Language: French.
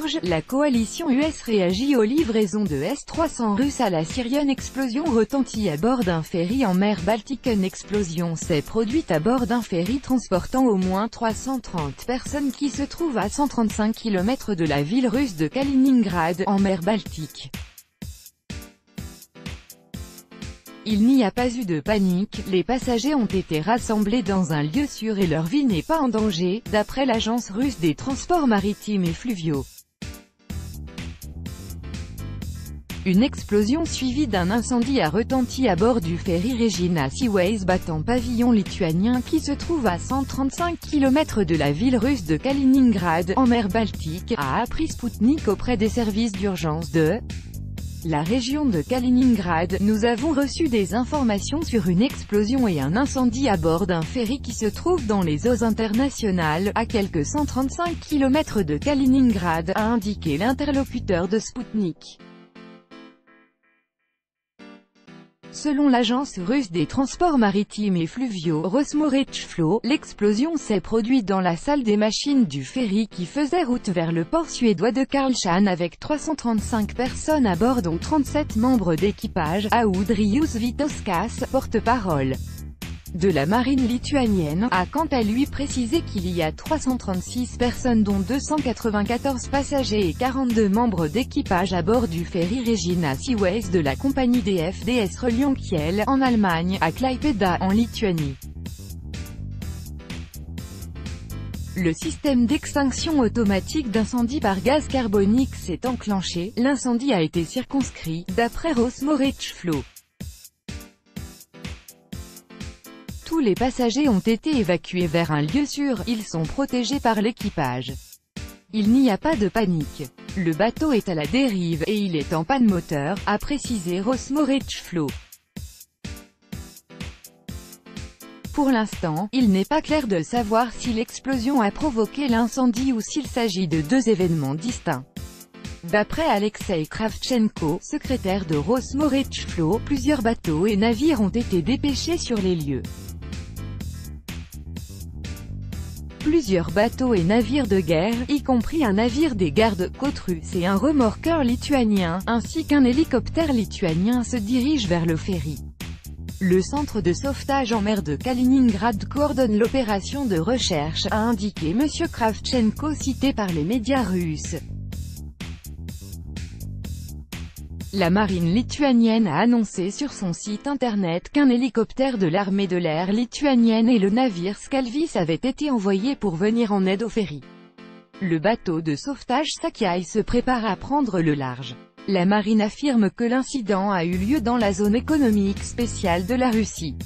purge, la coalition US réagit aux livraisons de S-300 russes à la Syrienne. Explosion retentit à bord d'un ferry en mer Baltique. Une explosion s'est produite à bord d'un ferry transportant au moins 330 personnes qui se trouve à 135 km de la ville russe de Kaliningrad, en mer Baltique. Il n'y a pas eu de panique, les passagers ont été rassemblés dans un lieu sûr et leur vie n'est pas en danger, d'après l'agence russe des transports maritimes et fluviaux. Une explosion suivie d'un incendie a retenti à bord du ferry Regina Seaways battant pavillon lituanien qui se trouve à 135 km de la ville russe de Kaliningrad, en mer Baltique, a appris Sputnik auprès des services d'urgence de la région de Kaliningrad. Nous avons reçu des informations sur une explosion et un incendie à bord d'un ferry qui se trouve dans les eaux internationales, à quelques 135 km de Kaliningrad, a indiqué l'interlocuteur de Sputnik. Selon l'agence russe des transports maritimes et fluviaux Rosmoretchflo, l'explosion s'est produite dans la salle des machines du ferry qui faisait route vers le port suédois de Karlshamn avec 335 personnes à bord dont 37 membres d'équipage, a Audrijus Vitauskas, porte-parole de la marine lituanienne, a quant à lui précisé qu'il y a 336 personnes dont 294 passagers et 42 membres d'équipage à bord du ferry Regina Seaways de la compagnie DFDS reliant Kiel, en Allemagne, à Klaipėda, en Lituanie. Le système d'extinction automatique d'incendie par gaz carbonique s'est enclenché, l'incendie a été circonscrit, d'après Rosmoretchflo. Tous les passagers ont été évacués vers un lieu sûr, ils sont protégés par l'équipage. Il n'y a pas de panique. Le bateau est à la dérive, et il est en panne moteur, a précisé Rosmoretchflo. Pour l'instant, il n'est pas clair de savoir si l'explosion a provoqué l'incendie ou s'il s'agit de deux événements distincts. D'après Alexei Kravchenko, secrétaire de Rosmoretchflo, plusieurs bateaux et navires ont été dépêchés sur les lieux. Plusieurs bateaux et navires de guerre, y compris un navire des gardes-côtes russes et un remorqueur lituanien, ainsi qu'un hélicoptère lituanien se dirigent vers le ferry. Le centre de sauvetage en mer de Kaliningrad coordonne l'opération de recherche, a indiqué M. Kravchenko cité par les médias russes. La marine lituanienne a annoncé sur son site internet qu'un hélicoptère de l'armée de l'air lituanienne et le navire Skalvis avaient été envoyés pour venir en aide au ferry. Le bateau de sauvetage Sakai se prépare à prendre le large. La marine affirme que l'incident a eu lieu dans la zone économique spéciale de la Russie.